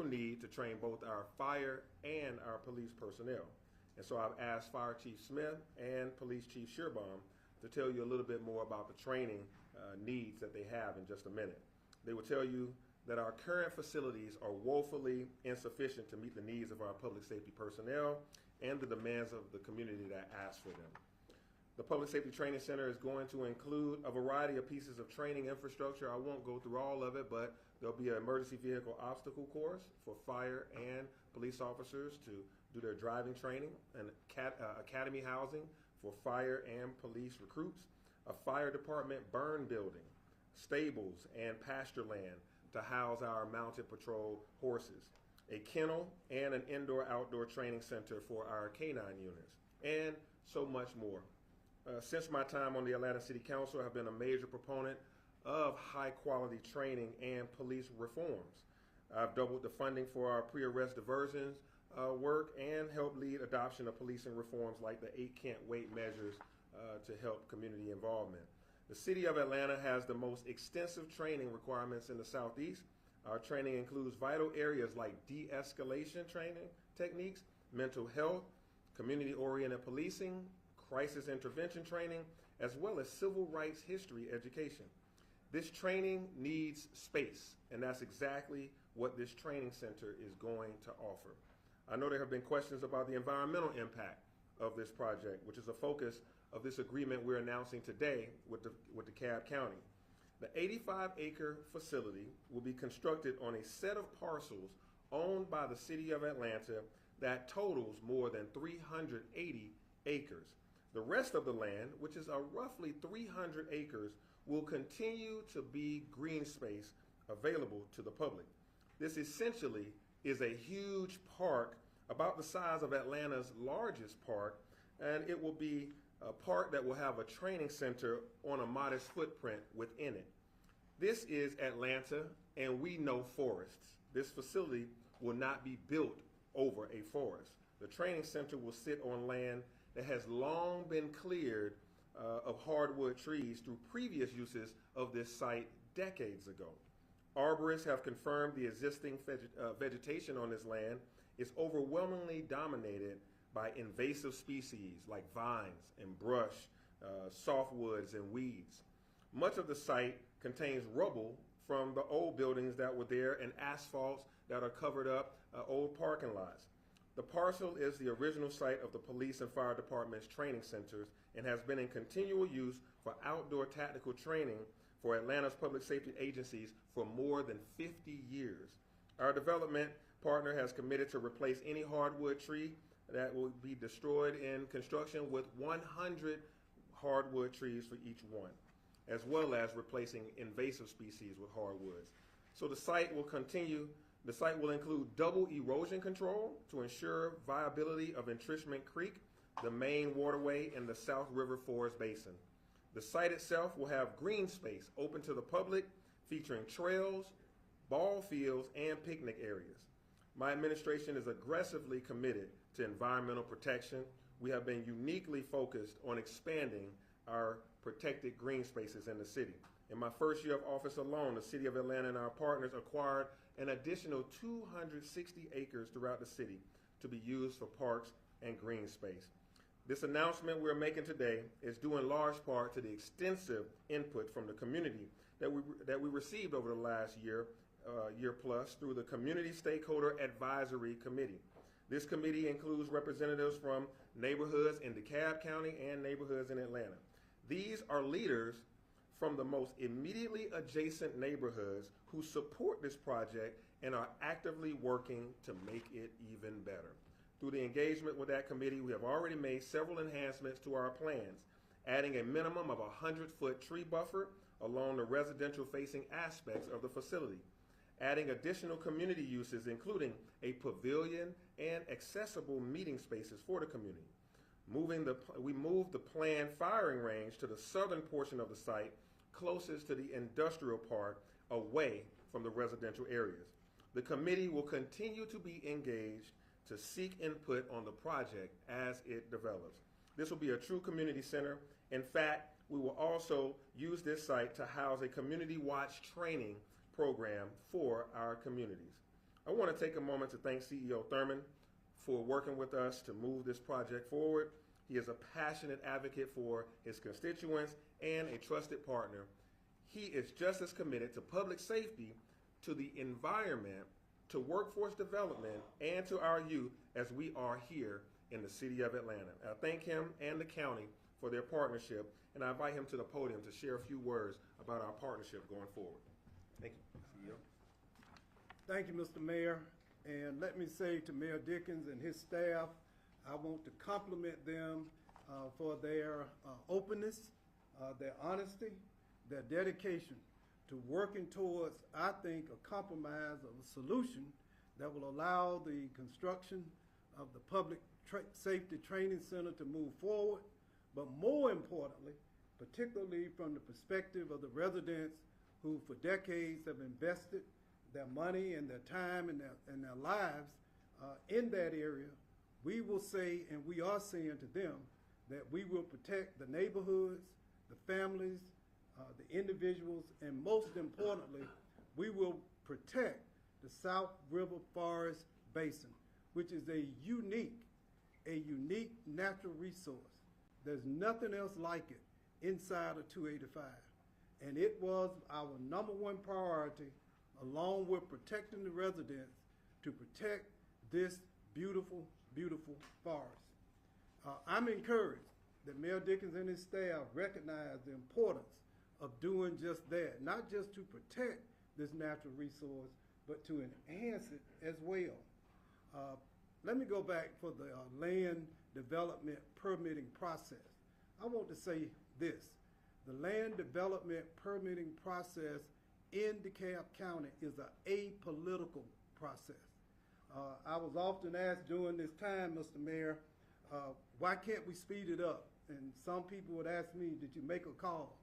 need to train both our fire and our police personnel. And so I've asked Fire Chief Smith and Police Chief Shearbaum to tell you a little bit more about the training needs that they have in just a minute. They will tell you that our current facilities are woefully insufficient to meet the needs of our public safety personnel and the demands of the community that asks for them. The Public Safety Training Center is going to include a variety of pieces of training infrastructure. I won't go through all of it, but there'll be an emergency vehicle obstacle course for fire and police officers to do their driving training, and academy housing for fire and police recruits, a fire department burn building, stables and pasture land to house our mounted patrol horses, a kennel and an indoor-outdoor training center for our canine units, and so much more. Since my time on the Atlanta City Council, I have been a major proponent of high-quality training and police reforms. I've doubled the funding for our pre-arrest diversions work and helped lead adoption of policing reforms like the 8 Can't Wait measures to help community involvement. The City of Atlanta has the most extensive training requirements in the Southeast. Our training includes vital areas like de-escalation training techniques, mental health, community-oriented policing, crisis intervention training, as well as civil rights history education. This training needs space, and that's exactly what this training center is going to offer. I know there have been questions about the environmental impact of this project, which is a focus of this agreement we're announcing today with DeKalb County. The 85-acre facility will be constructed on a set of parcels owned by the City of Atlanta that totals more than 380 acres. The rest of the land, which is roughly 300 acres, will continue to be green space available to the public. This essentially is a huge park about the size of Atlanta's largest park, and it will be a park that will have a training center on a modest footprint within it. This is Atlanta, and we know forests. This facility will not be built over a forest. The training center will sit on land that has long been cleared of hardwood trees through previous uses of this site decades ago. Arborists have confirmed the existing vegetation on this land is overwhelmingly dominated by invasive species like vines and brush, softwoods and weeds. Much of the site contains rubble from the old buildings that were there and asphalts that are covered up old parking lots. The parcel is the original site of the police and fire department's training centers and has been in continual use for outdoor tactical training for Atlanta's public safety agencies for more than 50 years. Our development partner has committed to replace any hardwood tree that will be destroyed in construction with 100 hardwood trees for each one, as well as replacing invasive species with hardwoods. So the site will include double erosion control to ensure viability of Entrenchment Creek, the main waterway in the South River Forest Basin. The site itself will have green space open to the public, featuring trails, ball fields, and picnic areas. My administration is aggressively committed to environmental protection. We have been uniquely focused on expanding our protected green spaces in the city. In my first year of office alone, the City of Atlanta and our partners acquired an additional 260 acres throughout the city to be used for parks and green space. This announcement we're making today is due in large part to the extensive input from the community that we received over the last year plus through the Community Stakeholder Advisory Committee. This committee includes representatives from neighborhoods in DeKalb County and neighborhoods in Atlanta. These are leaders from the most immediately adjacent neighborhoods who support this project and are actively working to make it even better. Through the engagement with that committee, we have already made several enhancements to our plans, adding a minimum of 100-foot tree buffer along the residential-facing aspects of the facility, adding additional community uses, including a pavilion and accessible meeting spaces for the community. We moved the planned firing range to the southern portion of the site, closest to the industrial park, away from the residential areas. The committee will continue to be engaged to seek input on the project as it develops. This will be a true community center. In fact, we will also use this site to house a community watch training program for our communities. I want to take a moment to thank CEO Thurmond for working with us to move this project forward. He is a passionate advocate for his constituents and a trusted partner. He is just as committed to public safety, to the environment, to workforce development, and to our youth as we are here in the city of Atlanta. I thank him and the county for their partnership, and I invite him to the podium to share a few words about our partnership going forward. Thank you, CEO. Thank you, Mr. Mayor. And let me say to Mayor Dickens and his staff, I want to compliment them for their openness, their honesty, their dedication to working towards, I think, a compromise of a solution that will allow the construction of the Public Safety Training Center to move forward, but more importantly, particularly from the perspective of the residents who for decades have invested their money and their time and their lives in that area, we will say, and we are saying to them, that we will protect the neighborhoods, the families, the individuals, and most importantly, we will protect the South River Forest Basin, which is a unique natural resource. There's nothing else like it inside of 285. And it was our #1 priority, along with protecting the residents, to protect this beautiful, beautiful forest. I'm encouraged that Mayor Dickens and his staff recognize the importance of doing just that, not just to protect this natural resource, but to enhance it as well. Let me go back for the land development permitting process. I want to say this. The land development permitting process in DeKalb County is an apolitical process. I was often asked during this time, Mr. Mayor, why can't we speed it up? And some people would ask me, did you make a call?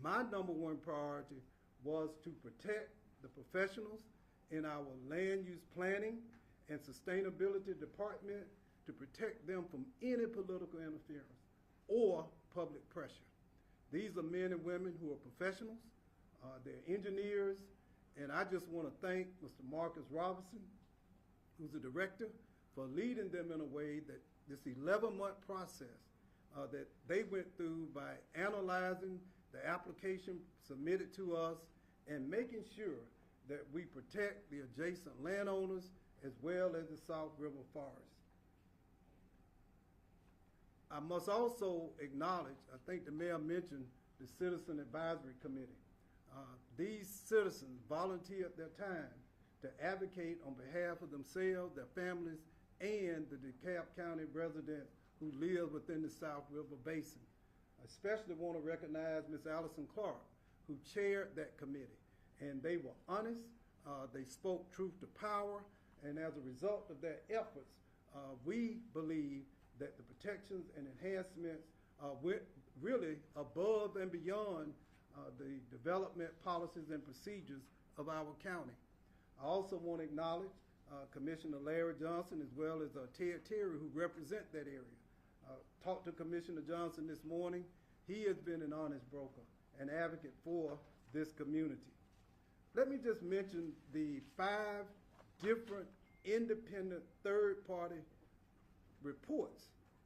My #1 priority was to protect the professionals in our land use planning and sustainability department, to protect them from any political interference or public pressure. These are men and women who are professionals, they're engineers, and I just want to thank Mr. Marcus Robinson, who's the director, for leading them in a way that this 11-month process that they went through by analyzing the application submitted to us and making sure that we protect the adjacent landowners as well as the South River Forest. I must also acknowledge, I think the mayor mentioned the Citizen Advisory Committee. These citizens volunteered their time to advocate on behalf of themselves, their families, and the DeKalb County residents who live within the South River Basin. I especially want to recognize Ms. Allison Clark, who chaired that committee. And they were honest, they spoke truth to power, and as a result of their efforts, we believe that the protections and enhancements went really above and beyond the development policies and procedures of our county. I also want to acknowledge Commissioner Larry Johnson as well as Ted Terry, who represent that area. Talked to Commissioner Johnson this morning. He has been an honest broker, an advocate for this community. Let me just mention the 5 different independent third-party reports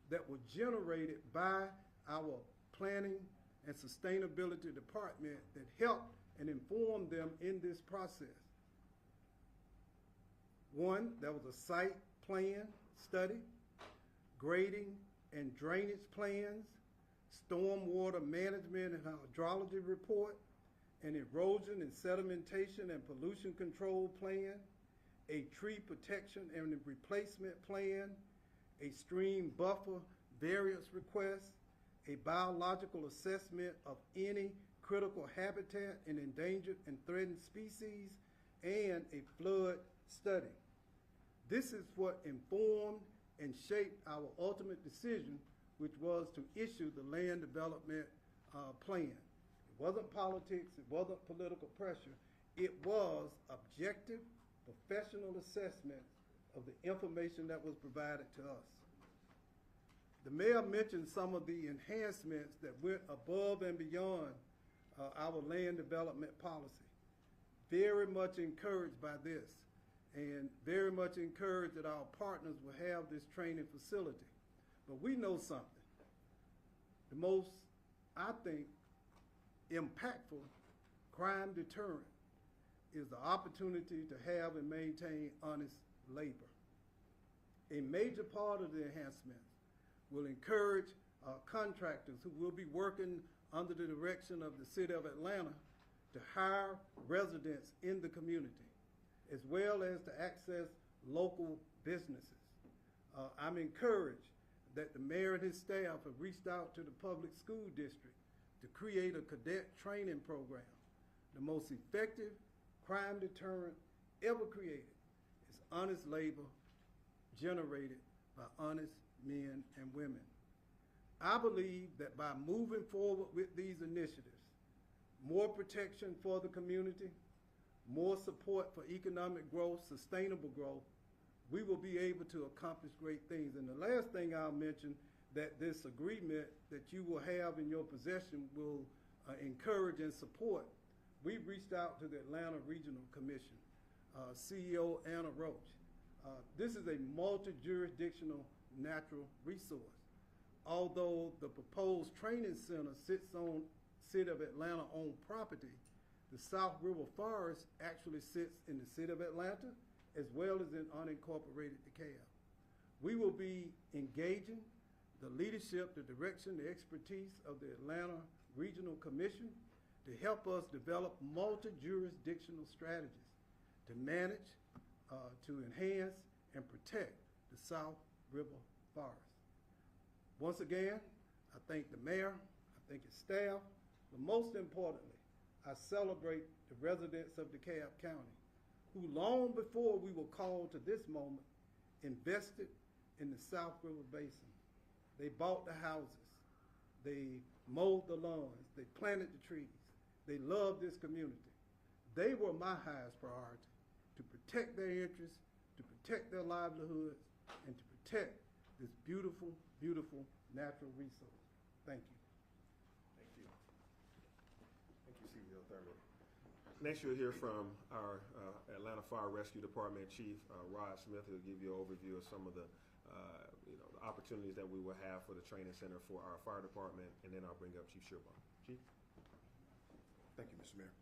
that were generated by our planning and sustainability department that helped and informed them in this process. One, there was a site plan study, grading and drainage plans, stormwater management and hydrology report, an erosion and sedimentation and pollution control plan, a tree protection and replacement plan, a stream buffer variance request, a biological assessment of any critical habitat and endangered and threatened species, and a flood study. This is what informed and shaped our ultimate decision, which was to issue the land development plan. It wasn't politics, it wasn't political pressure, it was objective, professional assessment of the information that was provided to us. The mayor mentioned some of the enhancements that went above and beyond our land development policy. Very much encouraged by this. and very much encourage that our partners will have this training facility. But we know something. The most, I think, impactful crime deterrent is the opportunity to have and maintain honest labor. A major part of the enhancement will encourage contractors who will be working under the direction of the City of Atlanta to hire residents in the community, as well as to access local businesses. I'm encouraged that the mayor and his staff have reached out to the public school district to create a cadet training program. The most effective crime deterrent ever created is honest labor generated by honest men and women. I believe that by moving forward with these initiatives, more protection for the community, more support for economic growth, sustainable growth, we will be able to accomplish great things. And the last thing I'll mention, that this agreement that you will have in your possession will encourage and support. We've reached out to the Atlanta Regional Commission, CEO Anna Roach. This is a multi-jurisdictional natural resource. Although the proposed training center sits on City of Atlanta-owned property, the South River Forest actually sits in the City of Atlanta as well as in unincorporated DeKalb. We will be engaging the leadership, the direction, the expertise of the Atlanta Regional Commission to help us develop multi-jurisdictional strategies to manage, to enhance, and protect the South River Forest. Once again, I thank the mayor, I thank his staff, but most importantly, I celebrate the residents of DeKalb County, who long before we were called to this moment, invested in the South River Basin. They bought the houses, they mowed the lawns, they planted the trees, they loved this community. They were my highest priority, to protect their interests, to protect their livelihoods, and to protect this beautiful, beautiful natural resource. Thank you. Thank you. Thank you, CEO Thurmond. Next, you'll hear from our Atlanta Fire Rescue Department Chief, Rod Smith, who'll give you an overview of some of the the opportunities that we will have for the training center for our fire department, and then I'll bring up Chief Shearbaum. Chief? Thank you, Mr. Mayor.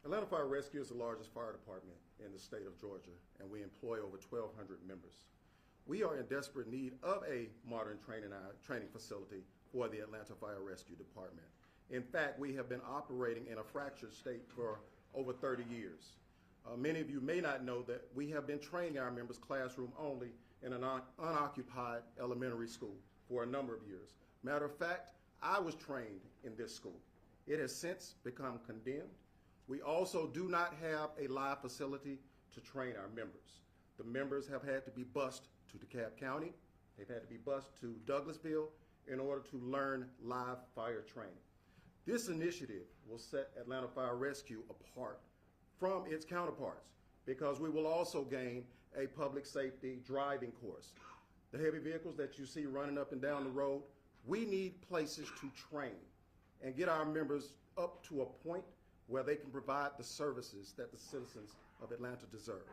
Atlanta Fire Rescue is the largest fire department in the state of Georgia, and we employ over 1,200 members. We are in desperate need of a modern training facility for the Atlanta Fire Rescue Department. In fact, we have been operating in a fractured state for over 30 years. Many of you may not know that we have been training our members classroom only in an unoccupied elementary school for a number of years. Matter of fact, I was trained in this school. It has since become condemned. We also do not have a live facility to train our members. The members have had to be bused to DeKalb County. They've had to be bused to Douglasville in order to learn live fire training. This initiative will set Atlanta Fire Rescue apart from its counterparts because we will also gain a public safety driving course. The heavy vehicles that you see running up and down the road, we need places to train and get our members up to a point where they can provide the services that the citizens of Atlanta deserve.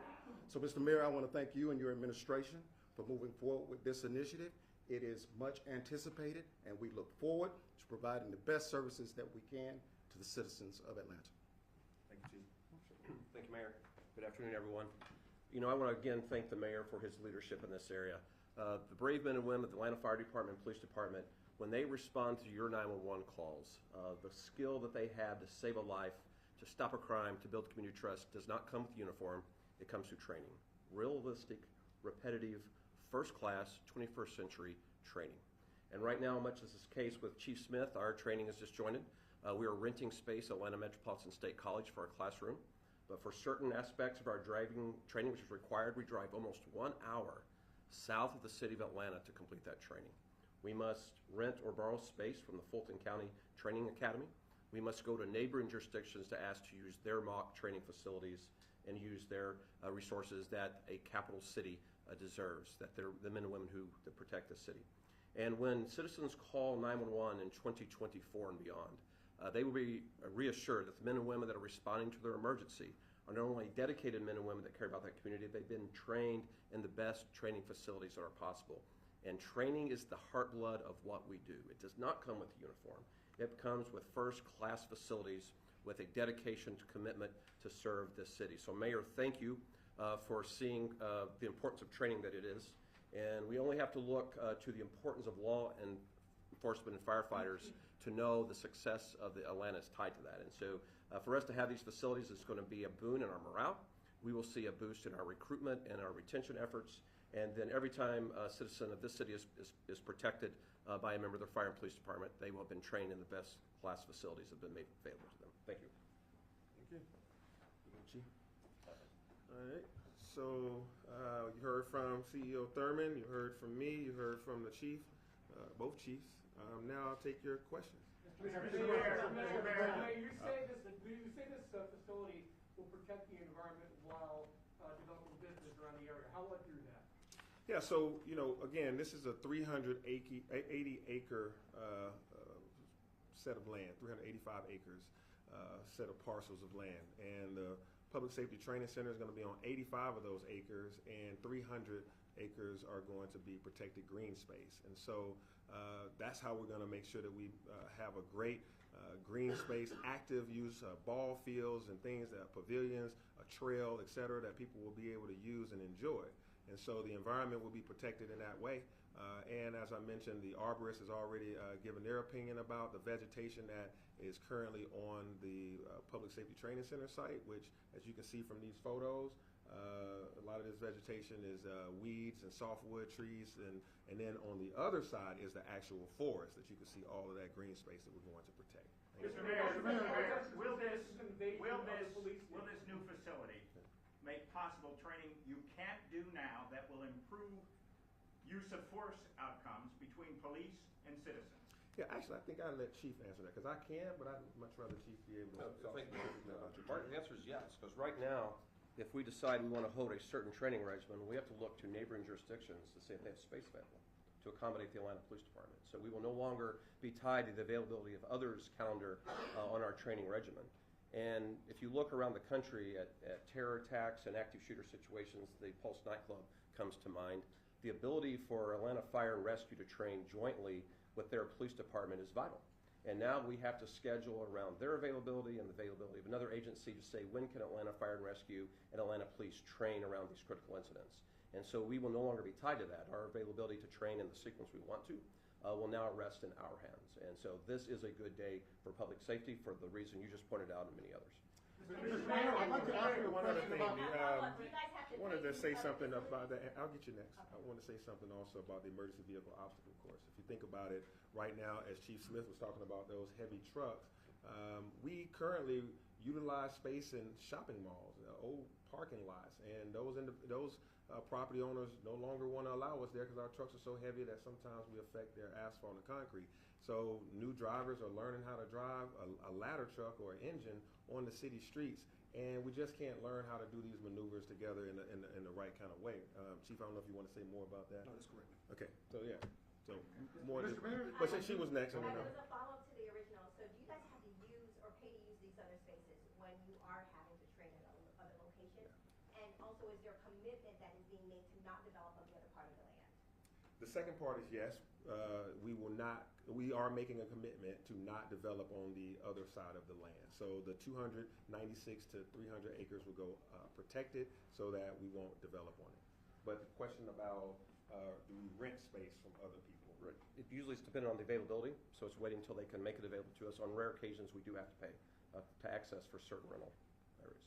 So, Mr. Mayor, I want to thank you and your administration for moving forward with this initiative. It is much anticipated, and we look forward to providing the best services that we can to the citizens of Atlanta. Thank you, Chief. Thank you, Mayor. Good afternoon, everyone. You know, I want to again thank the mayor for his leadership in this area. The brave men and women of the Atlanta Fire Department and Police Department, when they respond to your 911 calls, the skill that they have to save a life, to stop a crime, to build community trust does not come with uniform. It comes through training. Realistic, repetitive, first-class, 21st century training. And right now, much as is the case with Chief Smith, our training has just joined. We are renting space at Atlanta Metropolitan State College for our classroom. But for certain aspects of our driving training, which is required, we drive almost 1 hour south of the city of Atlanta to complete that training. We must rent or borrow space from the Fulton County Training Academy. We must go to neighboring jurisdictions to ask to use their mock training facilities and use their resources that a capital city deserves, that they're the men and women who protect the city. And when citizens call 911 in 2024 and beyond, they will be reassured that the men and women that are responding to their emergency are not only dedicated men and women that care about that community, they've been trained in the best training facilities that are possible. And training is the heart blood of what we do. It does not come with a uniform. It comes with first-class facilities with a dedication to commitment to serve this city. So Mayor, thank you for seeing the importance of training that it is. And we only have to look to the importance of law and enforcement and firefighters to know the success of the Atlanta is tied to that. And so for us to have these facilities is going to be a boon in our morale. We will see a boost in our recruitment and our retention efforts. And then every time a citizen of this city is protected by a member of their fire and police department, they will have been trained in the best class facilities that have been made available to them. Thank you. Thank you. All right. So you heard from CEO Thurmond, you heard from me, you heard from the chief, both chiefs. Now I'll take your questions. Mr. Mayor, you say this facility will protect the environment while developing business around the area. How will it do that? Yeah, so, again, this is a 380-acre set of land, 385 acres, set of parcels of land. And the Public Safety Training Center is going to be on 85 of those acres, and 300 acres are going to be protected green space. And so that's how we're going to make sure that we have a great green space, active use, ball fields and things, pavilions, a trail, et cetera, that people will be able to use and enjoy. And so the environment will be protected in that way. And as I mentioned, the arborist has already given their opinion about the vegetation that is currently on the Public Safety Training Center site, which, as you can see from these photos, a lot of this vegetation is weeds and softwood trees, and then on the other side is the actual forest that you can see all of that green space that we're going to protect. Mr. Mayor, will this new facility make possible training you can't do now that will improve use of force outcomes between police and citizens? Yeah, actually, I think I'll let Chief answer that, because I can, but I'd much rather Chief be able to talk about your Mark, the answer is yes, because right now, if we decide we want to hold a certain training regimen, we have to look to neighboring jurisdictions to see if they have space available to accommodate the Atlanta Police Department. So we will no longer be tied to the availability of others' calendar on our training regimen. And if you look around the country at terror attacks and active shooter situations, the Pulse nightclub comes to mind. The ability for Atlanta Fire and Rescue to train jointly with their police department is vital. And now we have to schedule around their availability and the availability of another agency to say, when can Atlanta Fire and Rescue and Atlanta Police train around these critical incidents? And so we will no longer be tied to that. Our availability to train in the sequence we want to will now rest in our hands. And so this is a good day for public safety for the reason you just pointed out and many others. Mr. Mayor, I'd like to ask you one other thing. I wanted to say something about that. I'll get you next. I want to say something also about the emergency vehicle obstacle course. If you think about it, right now, as Chief Smith was talking about those heavy trucks, we currently utilize space in shopping malls, old parking lots, and those property owners no longer want to allow us there because our trucks are so heavy that sometimes we affect their asphalt and concrete. So new drivers are learning how to drive a ladder truck or an engine on the city streets, and we just can't learn how to do these maneuvers together in the right kind of way. Chief, I don't know if you want to say more about that. No, that's correct. Okay, so yeah, so more. Mr. Mayor, but since she was next, As a follow-up to the original, so do you guys have to use or pay to use these other spaces when you are having to train at other locations? And also, is there a commitment that is being made to not develop on the other part of the land? The second part is yes. We will not. We are making a commitment to not develop on the other side of the land. So the 296 to 300 acres will go protected so that we won't develop on it. But the question about do we rent space from other people? Right. It usually is dependent on the availability, so it's waiting until they can make it available to us. On rare occasions, we do have to pay to access for certain rental areas.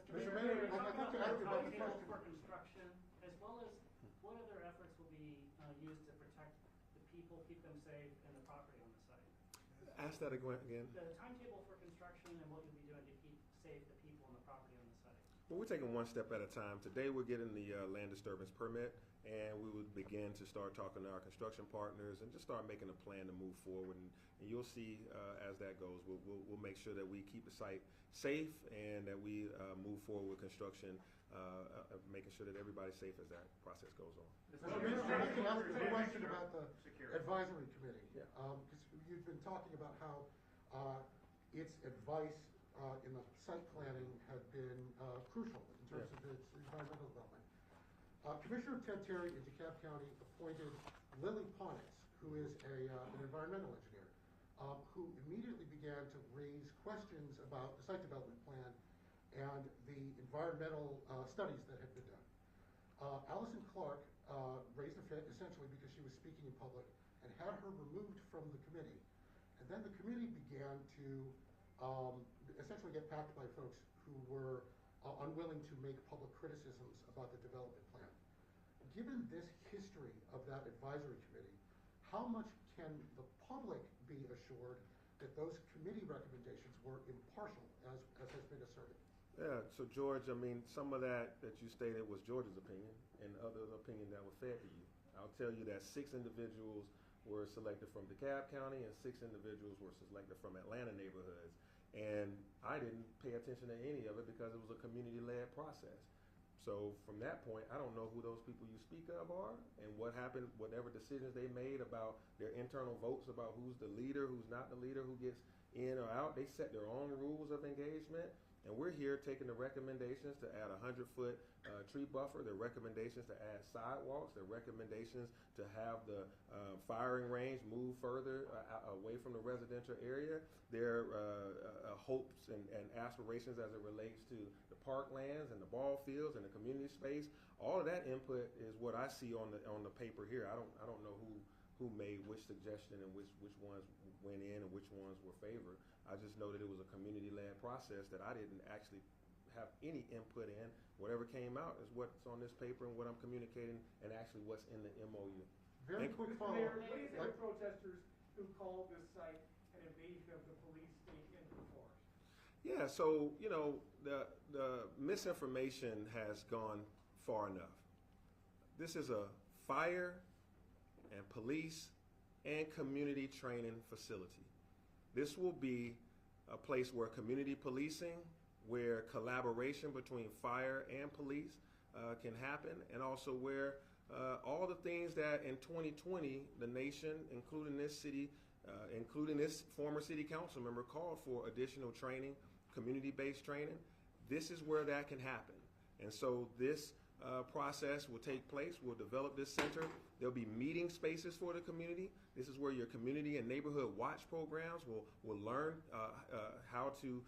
Mr. Mayor, I'd like to ask you about the Timetable question. for construction, as well as what other efforts will be used to protect the people, keep them safe, and the property on the site? Ask that again. The timetable for construction and what you'll be doing to keep safe the people and the property on the site. Well, we're taking one step at a time. Today, we're getting the land disturbance permit, and we will begin to start talking to our construction partners and just start making a plan to move forward. And you'll see as that goes, we'll make sure that we keep the site safe and that we move forward with construction, making sure that everybody's safe as that process goes on. Mr. Mayor, I'd like to ask a question about the Security. advisory committee. Yeah. Because you've been talking about how its advice in the site planning had been crucial in terms of its environmental development. Commissioner Ted Terry in DeKalb County appointed Lily Ponix, who is an environmental engineer, who immediately began to raise questions about the site development plan and the environmental studies that had been done. Allison Clark raised a fit essentially because she was speaking in public and had her removed from the committee. And then the committee began to essentially get packed by folks who were unwilling to make public criticisms about the development plan. Given this history of that advisory committee, how much can the public be assured that those committee recommendations were impartial, as has been asserted? Yeah, so George, I mean, some of that you stated was George's opinion and other opinion that was fed to you. I'll tell you that 6 individuals were selected from DeKalb County and 6 individuals were selected from Atlanta neighborhoods. And I didn't pay attention to any of it because it was a community-led process. So from that point, I don't know who those people you speak of are and what happened, whatever decisions they made about their internal votes about who's the leader, who's not the leader, who gets in or out. They set their own rules of engagement. And we're here taking the recommendations to add a 100-foot tree buffer, their recommendations to add sidewalks, their recommendations to have the firing range move further away from the residential area, their hopes and aspirations as it relates to the parklands and the ball fields and the community space. All of that input is what I see on the paper here. I don't know who made which suggestion and which ones went in and which ones were favored. I just know that it was a community-led process that I didn't actually have any input in. Whatever came out is what's on this paper and what I'm communicating and actually what's in the MOU. Very quick Mr. follow-up. Mayor, what do you say to protesters who called this site an invasion of the police state into the forest? Yeah, so, you know, the misinformation has gone far enough. This is a fire and police and community training facility. This will be a place where community policing, where collaboration between fire and police can happen, and also where all the things that in 2020 the nation, including this city, including this former city council member, called for additional training, community-based training. This is where that can happen. And so this process will take place. We'll develop this center. There'll be meeting spaces for the community. This is where your community and neighborhood watch programs will learn how to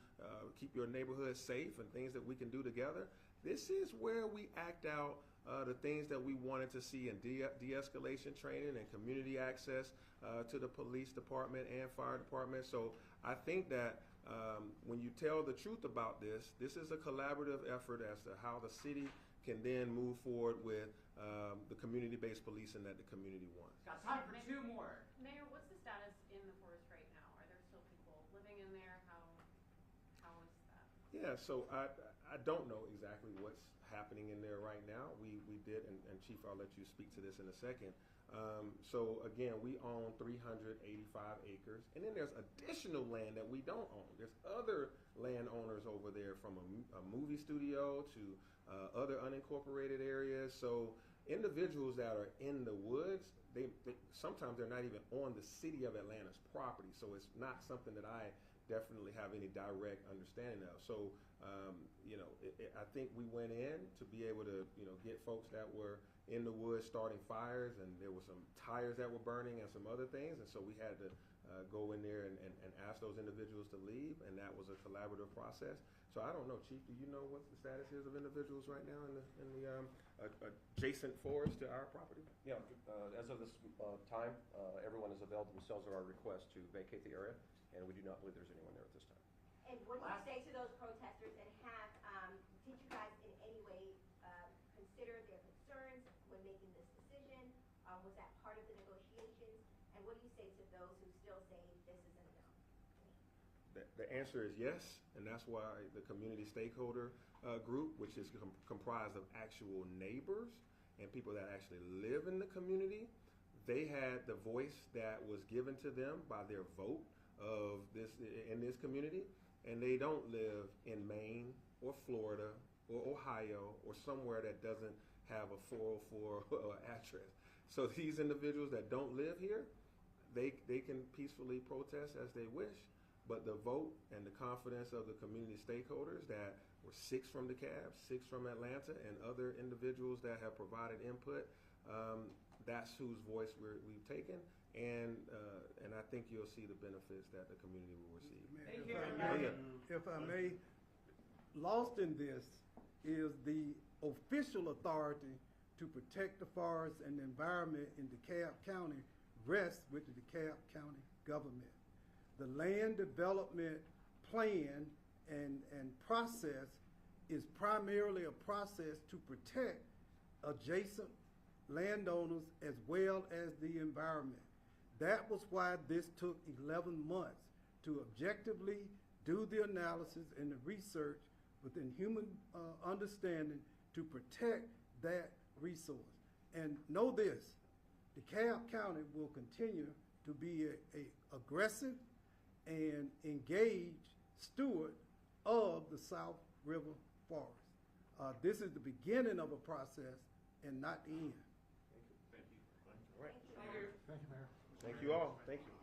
keep your neighborhood safe and things that we can do together. This is where we act out the things that we wanted to see in de-escalation training and community access to the police department and fire department. So I think that when you tell the truth about this, this is a collaborative effort as to how the city can then move forward with the community-based policing that the community wants. Got time for 2 more. Mayor, what's the status in the forest right now? Are there still people living in there? How is that? Yeah, so I don't know exactly what's happening in there right now. We did, and Chief, I'll let you speak to this in a second. So again, we own 385 acres, and then there's additional land that we don't own. There's other landowners over there, from a movie studio to other unincorporated areas. So individuals that are in the woods, they sometimes they're not even on the city of Atlanta's property. So it's not something that I definitely have any direct understanding of. So I think we went in to be able to get folks that were in the woods starting fires, and there were some tires that were burning and some other things, and so we had to go in there and ask those individuals to leave, and that was a collaborative process. So I don't know, Chief, do you know what the status is of individuals right now in the adjacent forest to our property? Yeah, as of this time, everyone has availed themselves of our request to vacate the area, and we do not believe there's anyone there at this time. And what do you say to those protesters, and did you guys in any way consider their concerns when making this decision? Was that part of the negotiations? And what do you say to those who still say this isn't enough? The answer is yes, and that's why the community stakeholder group, which is comprised of actual neighbors and people that actually live in the community, they had the voice that was given to them by their vote of this in this community, and they don't live in Maine or Florida or Ohio or somewhere that doesn't have a 404 address. So these individuals that don't live here, they can peacefully protest as they wish, but the vote and the confidence of the community stakeholders that were 6 from DeKalb, 6 from Atlanta, and other individuals that have provided input, that's whose voice we've taken, and I think you'll see the benefits that the community will receive. Thank If I may, lost in this is the official authority to protect the forest and the environment in DeKalb County rests with the DeKalb County government. The land development plan and process is primarily a process to protect adjacent landowners as well as the environment. That was why this took 11 months to objectively do the analysis and the research within human understanding to protect that resource. And know this, DeKalb County will continue to be a aggressive and engaged steward of the South River Forest. This is the beginning of a process and not the end. All right. Thank you, Mayor. Thank you all. Thank you.